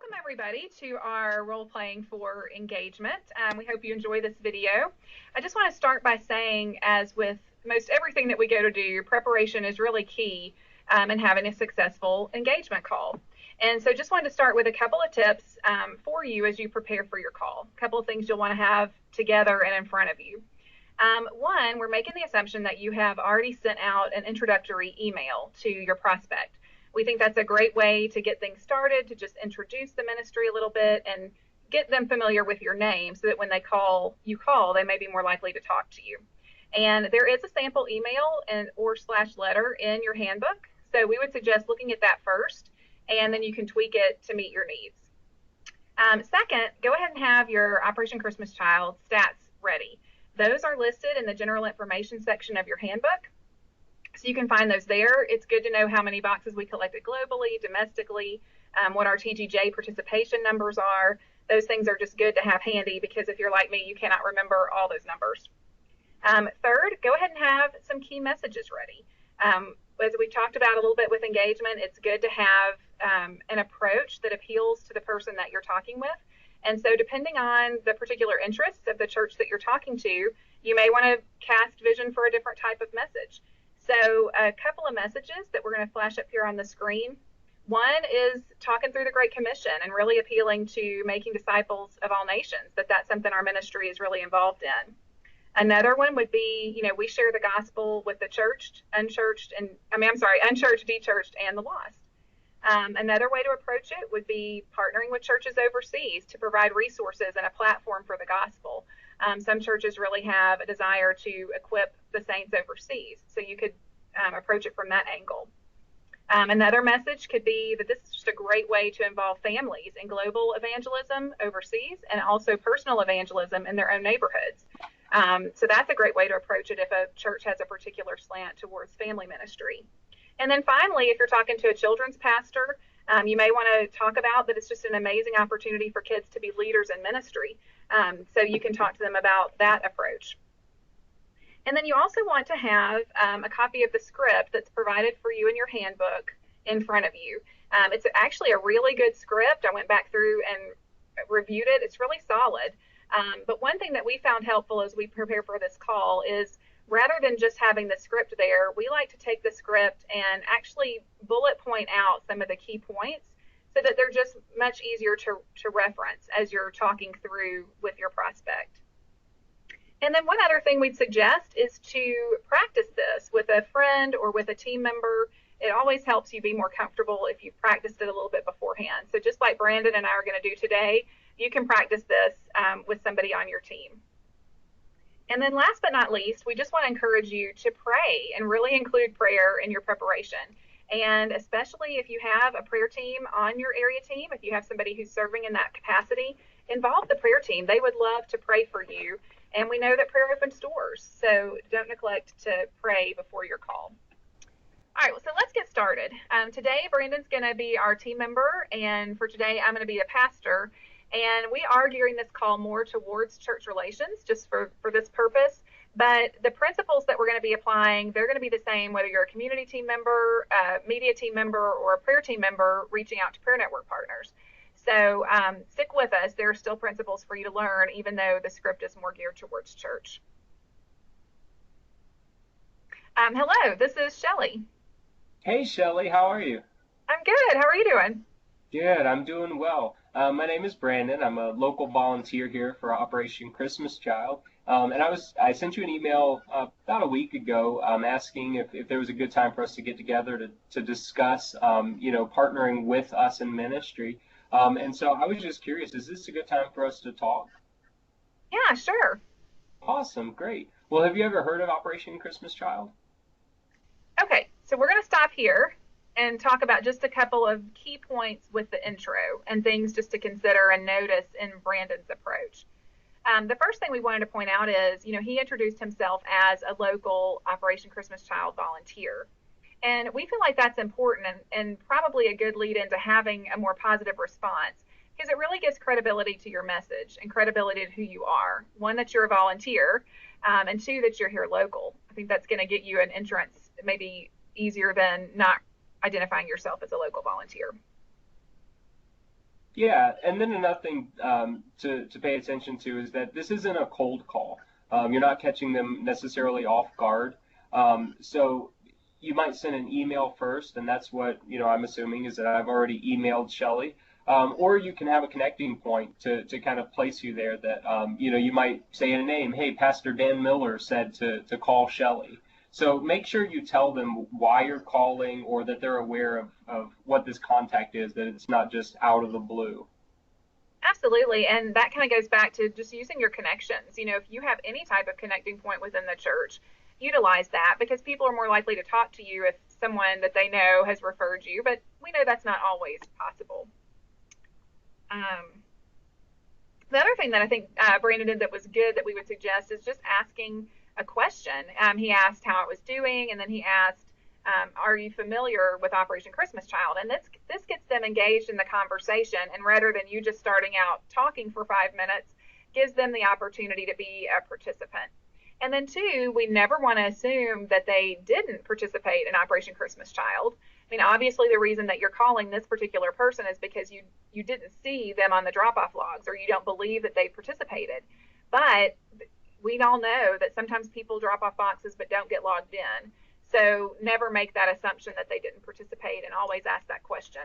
Welcome everybody to our role playing for engagement. We hope you enjoy this video. I just want to start by saying, as with most everything that we go to do, preparation is really key in having a successful engagement call. And so just wanted to start with a couple of tips for you as you prepare for your call. A couple of things you'll want to have together and in front of you. One, we're making the assumption that you have already sent out an introductory email to your prospect. We think that's a great way to get things started, to just introduce the ministry a little bit and get them familiar with your name so that when they call, they may be more likely to talk to you. And there is a sample email or / letter in your handbook. So we would suggest looking at that first, and then you can tweak it to meet your needs. Second, go ahead and have your Operation Christmas Child stats ready. Those are listed in the general information section of your handbook. So you can find those there. It's good to know how many boxes we collected globally, domestically, what our TGJ participation numbers are. Those things are just good to have handy because if you're like me, you cannot remember all those numbers. Third, go ahead and have some key messages ready. As we talked about a little bit with engagement, it's good to have an approach that appeals to the person that you're talking with. And so depending on the particular interests of the church that you're talking to, you may want to cast vision for a different type of message. So a couple of messages that we're going to flash up here on the screen. One is talking through the Great Commission and really appealing to making disciples of all nations, that's something our ministry is really involved in. Another one would be, we share the gospel with the churched, unchurched, unchurched, dechurched, and the lost. Another way to approach it would be partnering with churches overseas to provide resources and a platform for the gospel. Some churches really have a desire to equip the saints overseas, so you could approach it from that angle. Another message could be that this is just a great way to involve families in global evangelism overseas and also personal evangelism in their own neighborhoods. So that's a great way to approach it if a church has a particular slant towards family ministry. And then finally, if you're talking to a children's pastor, you may want to talk about that it's just an amazing opportunity for kids to be leaders in ministry. So you can talk to them about that approach. And then you also want to have a copy of the script that's provided for you in your handbook in front of you. It's actually a really good script. I went back through and reviewed it. It's really solid. But one thing that we found helpful as we prepare for this call is rather than just having the script there, we like to take the script and actually bullet point out some of the key points so that they're just much easier to reference as you're talking through with your prospect. And then one other thing we'd suggest is to practice this with a friend or with a team member. It always helps you be more comfortable if you've practiced it a little bit beforehand. So just like Brandon and I are going to do today, you can practice this with somebody on your team. And then last but not least, we just want to encourage you to pray and really include prayer in your preparation. And especially if you have a prayer team on your area team, if you have somebody who's serving in that capacity, involve the prayer team. They would love to pray for you. And we know that prayer opens doors, so don't neglect to pray before your call. All right, well, so let's get started. Today, Brandon's going to be our team member, and for today, I'm going to be a pastor. And we are gearing this call more towards church relations, just for this purpose. But the principles that we're going to be applying, they're going to be the same whether you're a community team member, a media team member, or a prayer team member reaching out to Prayer Network partners. So stick with us. There are still principles for you to learn, even though the script is more geared towards church. Hello, this is Shelly. Hey, Shelly, how are you? I'm good. How are you doing? Good, I'm doing well. My name is Brandon. I'm a local volunteer here for Operation Christmas Child. And I sent you an email about a week ago asking if there was a good time for us to get together to discuss, partnering with us in ministry. And so I was just curious, is this a good time for us to talk? Yeah, sure. Awesome, great. Well, have you ever heard of Operation Christmas Child? Okay, so we're going to stop here and talk about just a couple of key points with the intro and things just to consider and notice in Brandon's approach. The first thing we wanted to point out is, he introduced himself as a local Operation Christmas Child volunteer. And we feel like that's important and probably a good lead into having a more positive response because it really gives credibility to your message and credibility to who you are. One, that you're a volunteer, and two, that you're here local. I think that's going to get you an entrance maybe easier than not identifying yourself as a local volunteer. Yeah, and then another thing to pay attention to is that this isn't a cold call. You're not catching them necessarily off guard. So you might send an email first, and that's what I'm assuming is that I've already emailed Shelly. Or you can have a connecting point to kind of place you there that you might say a name. Hey, Pastor Dan Miller said to call Shelly. So make sure you tell them why you're calling or that they're aware of what this contact is, that it's not just out of the blue. Absolutely. And that kind of goes back to just using your connections. If you have any type of connecting point within the church, utilize that because people are more likely to talk to you if someone that they know has referred you, but we know that's not always possible. Um, the other thing that I think Brandon did that was good that we would suggest is just asking a question. He asked how it was doing, and then he asked, "Are you familiar with Operation Christmas Child?" And this gets them engaged in the conversation, and rather than you just starting out talking for 5 minutes, gives them the opportunity to be a participant. And then two, we never want to assume that they didn't participate in Operation Christmas Child. I mean, obviously, the reason that you're calling this particular person is because you didn't see them on the drop-off logs, or you don't believe that they participated. But we all know that sometimes people drop off boxes but don't get logged in. So never make that assumption that they didn't participate, and always ask that question.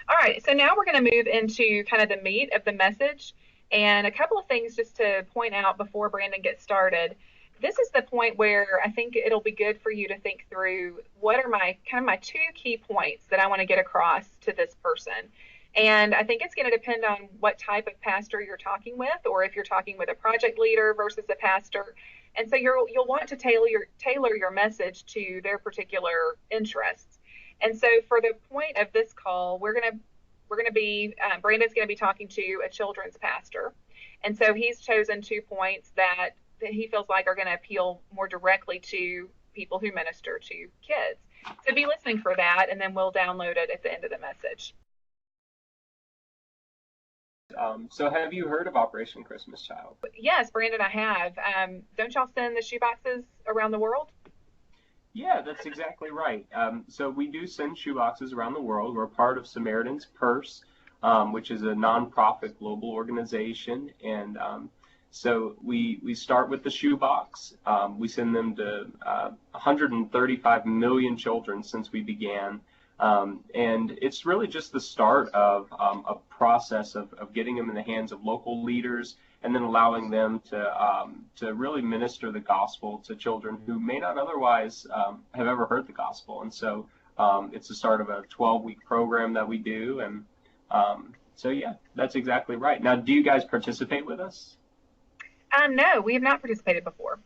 All right, so now we're going to move into kind of the meat of the message, and a couple of things just to point out before Brandon gets started. This is the point where I think it'll be good for you to think through what are my two key points that I want to get across to this person. And I think it's going to depend on what type of pastor you're talking with, or if you're talking with a project leader versus a pastor. And so you'll want to tailor your message to their particular interests. And so for the point of this call, we're going to be Brandon's going to be talking to a children's pastor, and so he's chosen 2 points that he feels like are going to appeal more directly to people who minister to kids. So be listening for that, and then we'll download it at the end of the message. So have you heard of Operation Christmas Child? Yes, Brandon, I have. Don't y'all send the shoe boxes around the world? Yeah, that's exactly right. So we do send shoeboxes around the world. We're part of Samaritan's Purse, which is a nonprofit global organization, and so we start with the shoebox. We send them to 135 million children since we began, and it's really just the start of a process of getting them in the hands of local leaders and then allowing them to really minister the gospel to children who may not otherwise have ever heard the gospel. And so it's the start of a 12-week program that we do. And so, yeah, that's exactly right. Now, do you guys participate with us? No, we have not participated before.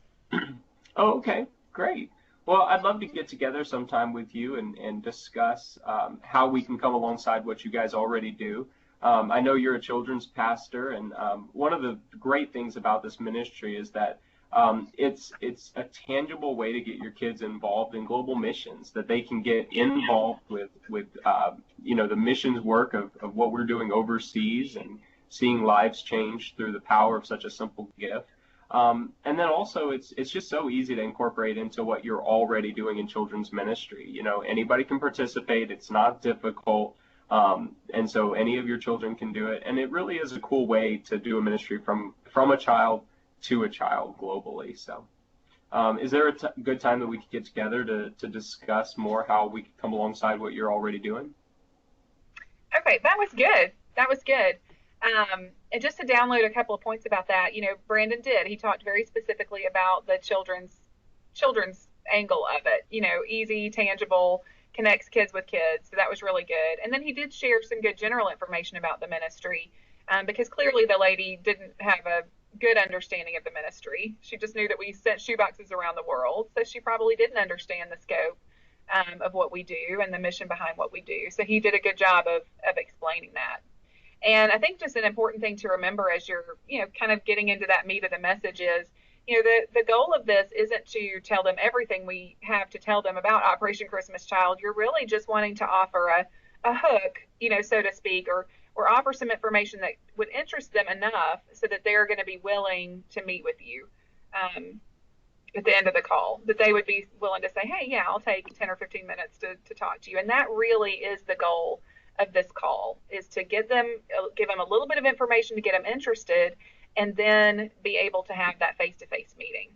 Oh, okay, great. Well, I'd love to get together sometime with you and discuss how we can come alongside what you guys already do. I know you're a children's pastor, and one of the great things about this ministry is that it's a tangible way to get your kids involved in global missions, that they can get involved with the missions work of what we're doing overseas and seeing lives change through the power of such a simple gift. And then also it's just so easy to incorporate into what you're already doing in children's ministry. Anybody can participate. It's not difficult. And so any of your children can do it. And it really is a cool way to do a ministry from a child to a child globally. So is there a good time that we could get together to discuss more how we could come alongside what you're already doing? Okay, that was good. That was good. And just to download a couple of points about that, Brandon did. He talked very specifically about the children's angle of it. Easy, tangible, connects kids with kids. So that was really good. And then he did share some good general information about the ministry, because clearly the lady didn't have a good understanding of the ministry. She just knew that we sent shoeboxes around the world, so she probably didn't understand the scope of what we do and the mission behind what we do. So he did a good job of explaining that. And I think just an important thing to remember as you're, kind of getting into that meat of the message is, the goal of this isn't to tell them everything we have to tell them about Operation Christmas Child. You're really just wanting to offer a hook, so to speak, or offer some information that would interest them enough so that they're going to be willing to meet with you at the end of the call, that they would be willing to say, hey, yeah, I'll take 10 or 15 minutes to talk to you. And that really is the goal of this call is to give them a little bit of information to get them interested, and then be able to have that face-to-face meeting.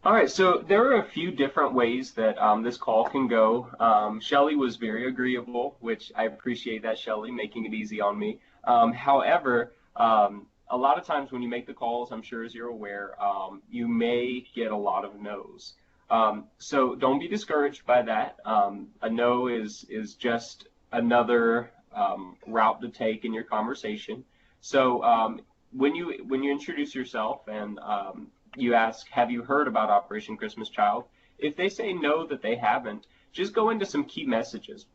All right, so there are a few different ways that this call can go. Shelly was very agreeable, which I appreciate that, Shelly, making it easy on me. However, a lot of times when you make the calls, I'm sure as you're aware, you may get a lot of no's. So don't be discouraged by that. A no is just another route to take in your conversation. So when you introduce yourself and you ask, have you heard about Operation Christmas Child? If they say no, that they haven't, just go into some key messages.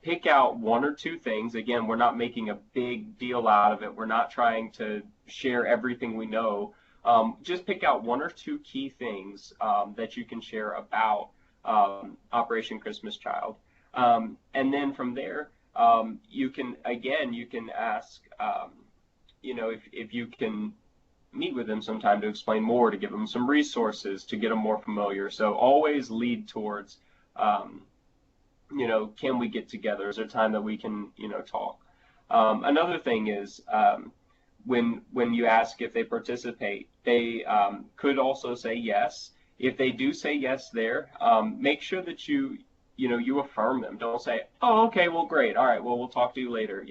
Pick out one or two things. Again, we're not making a big deal out of it. We're not trying to share everything we know. Just pick out one or two key things that you can share about Operation Christmas Child. And then from there, you can ask, if you can meet with them sometime to explain more, to give them some resources, to get them more familiar. So always lead towards, can we get together? Is there time that we can, talk? Another thing is when you ask if they participate, they could also say yes. If they do say yes there, make sure that you affirm them. Don't say, oh, okay, well, great. All right, well, we'll talk to you later.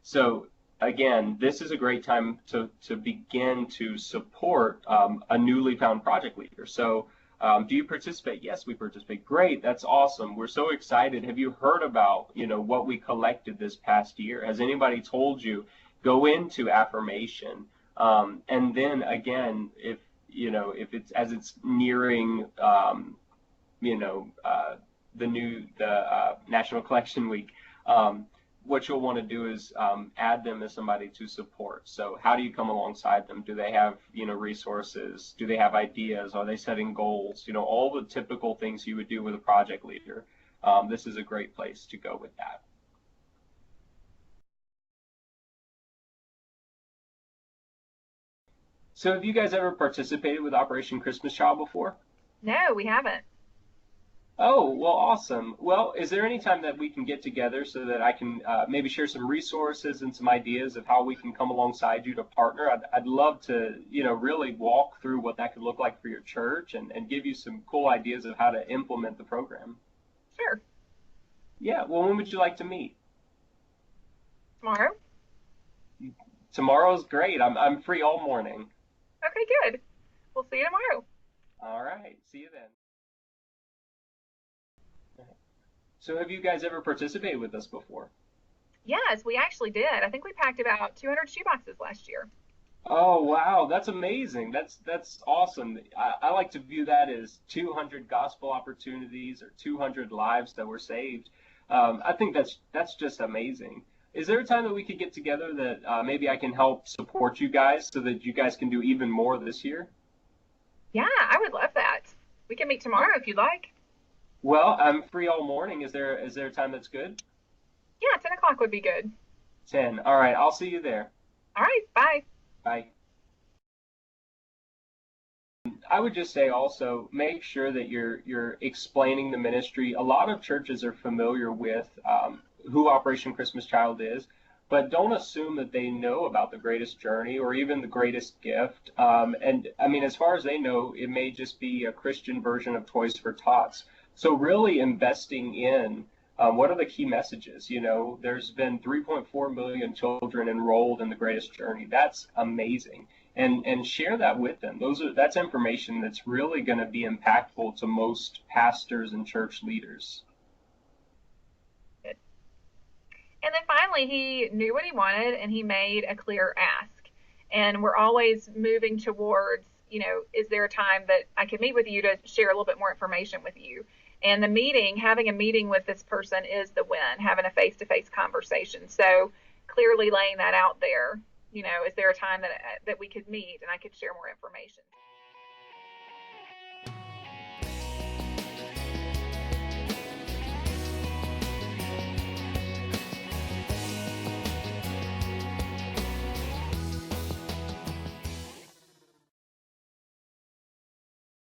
So again, this is a great time to begin to support a newly found project leader. So do you participate? Yes, we participate. Great. That's awesome. We're so excited. Have you heard about, what we collected this past year? Has anybody told you? Go into affirmation. And then again, if it's as it's nearing, the National Collection Week, what you'll want to do is add them as somebody to support. So how do you come alongside them? Do they have, resources? Do they have ideas? Are they setting goals? All the typical things you would do with a project leader. This is a great place to go with that. So have you guys ever participated with Operation Christmas Child before? No, we haven't. Oh, well, awesome. Well, is there any time that we can get together so that I can maybe share some resources and some ideas of how we can come alongside you to partner? I'd love to, really walk through what that could look like for your church and give you some cool ideas of how to implement the program. Sure. Yeah, well, when would you like to meet? Tomorrow? Tomorrow's great. I'm free all morning. Okay, good. We'll see you tomorrow. All right, see you then. So have you guys ever participated with us before? Yes, we actually did. I think we packed about 200 shoeboxes last year. Oh wow, that's amazing. That's awesome. I like to view that as 200 gospel opportunities or 200 lives that were saved. I think that's just amazing. Is there a time that we could get together that maybe I can help support you guys so that you guys can do even more this year? Yeah, I would love that. We can meet tomorrow if you'd like. Well, I'm free all morning. Is there a time that's good? Yeah, 10 o'clock would be good. 10. All right, I'll see you there. All right, bye. Bye. I would just say also make sure that you're explaining the ministry. A lot of churches are familiar with who Operation Christmas Child is, but don't assume that they know about the greatest journey or even the greatest gift. And I mean, as far as they know, it may just be a Christian version of Toys for Tots. So really investing in what are the key messages? There's been 3.4 million children enrolled in the greatest journey. That's amazing. And share that with them. That's information that's really going to be impactful to most pastors and church leaders. Good. And then finally, he knew what he wanted and he made a clear ask. And we're always moving towards, is there a time that I could meet with you to share a little bit more information with you? And having a meeting with this person is the win, having a face-to-face conversation. So clearly laying that out there, is there a time that we could meet and I could share more information?